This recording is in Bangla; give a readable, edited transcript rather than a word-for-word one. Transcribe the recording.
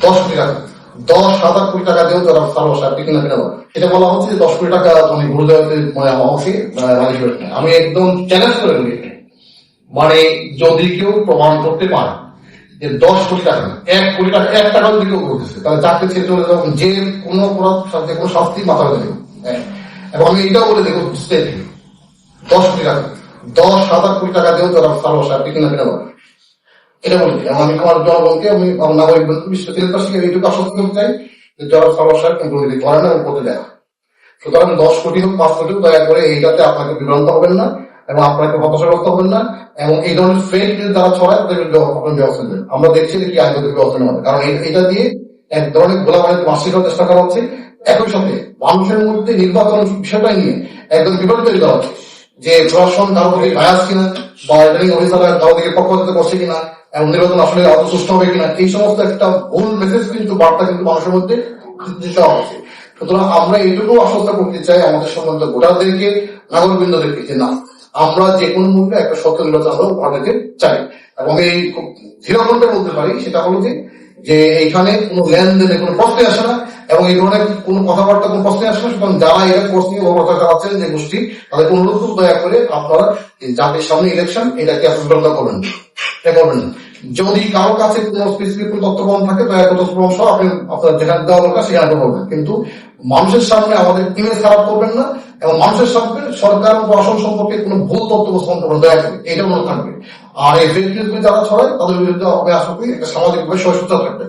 10 কোটি টাকা, 10,000 কোটি টাকা দিয়েও তারা সার্ভার সাহেব কিনা কিনা বলে। এটা বলা হচ্ছে যে 10 কোটি টাকা মানে ঘুরে মানে অংশে আমি একদম চ্যালেঞ্জ করে বলি, মানে যদি কেউ প্রমাণ করতে পারে যে 10 কোটি টাকা, 1 কোটি টাকা, 1 টাকা যদি কেউ করতেছে, তাহলে চাকরি ছেড়ে চলে যাবো, যে কোনো অপরাধ যে কোনো শাস্তি মাথা হয়ে দেবো। এবং আমি এটাও বলে দেখবো 10 কোটি টাকা, 10,000 কোটি টাকা দিয়েও তারা সার্ভার সাহেব কিনা কিনা বলে। এটা বলছি আমি আমার জনগণকে, আমি আমার নাগরিক বিশ্ববিদ্যালয় এইটুকু আশ্বস্ত করতে চাই যে যারা সার্ভার সাহেব দুর্নীতি করে না এবং করতে দেয়। সুতরাং 10 কোটি হোক 5 কোটি হোক, দয়া করে এইটাতে আপনাকে বিভ্রান্ত হবেন না এবং আপনাকে হতাশাগ্রস্ত হবেন না, এবং এই ধরনের ফেক নিউজ যারা ছড়ায় তাদের ব্যবস্থা নেবেন। আমরা দেখছি যে কি আইনগত ব্যবস্থা নেওয়া হবে, কারণ এটা দিয়ে এক ধরনের গোলাবাড়িতে মাসিক করার চেষ্টা করা হচ্ছে। একই সাথে মানুষের মধ্যে নির্বাচন বিষয়টা নিয়ে একদম বিপরীত তৈরি করা হচ্ছে, যে প্রশাসন কারো দিকে বায়াস কিনা বা রিটার্নিং অফিসাররা কারো দিকে পক্ষপাতিত্ব করছে কিনা এবং নির্বাচন আসলে অত সুষ্ঠু হবে কিনা, এই সমস্ত একটা ভুল মেসেজ কিন্তু বার্তা কিন্তু মানুষের মধ্যে দেওয়া হচ্ছে। সুতরাং আমরা এইটুকু আশ্বস্ত করতে চাই আমাদের সম্বন্ধে ভোটারদেরকে, নাগরিকবৃন্দদেরকে, যে না, আমরা যে কোনো মূল্যে একটা সত্য নির্বাচন আমাদেরকে চাই। এবং এই খুব ধীরকণ্ঠে বলতে পারি সেটা হলো যে এইখানে কোনো লেনদেনে কোনো প্রশ্নে আসে না এবং এই ধরনের কোনো কথাবার্তা কোনো প্রশ্নে আসে না। সুতরাং যারা এটা প্রশ্নে কথা চালাচ্ছেন যে গোষ্ঠী, তাদের অনুরোধ দয়া করে আপনারা জাতির সামনে ইলেকশন, এটাকে বিভ্রান্ত করবেন না। যদি কারো কাছে কোনো স্পেসিফিক কোনো তথ্য প্রমাণ থাকে, দয়া করে তথ্য প্রমাণ সহ আপনি আপনার যেখানে দেওয়া দরকার সেখানে করবেন, কিন্তু মানুষের সামনে আমাদের ইমেজ খারাপ করবেন না এবং মানুষের সামনে সরকার ও প্রশাসন সম্পর্কে কোনো ভুল তথ্য উপস্থাপন করবেন, দয়া করে এটা মনে থাকবে। আর এই ফেক নিউজ যারা ছড়ায় তাদের বিরুদ্ধে আশা করি একটা সামাজিকভাবে সহিষ্ণুতা থাকবে।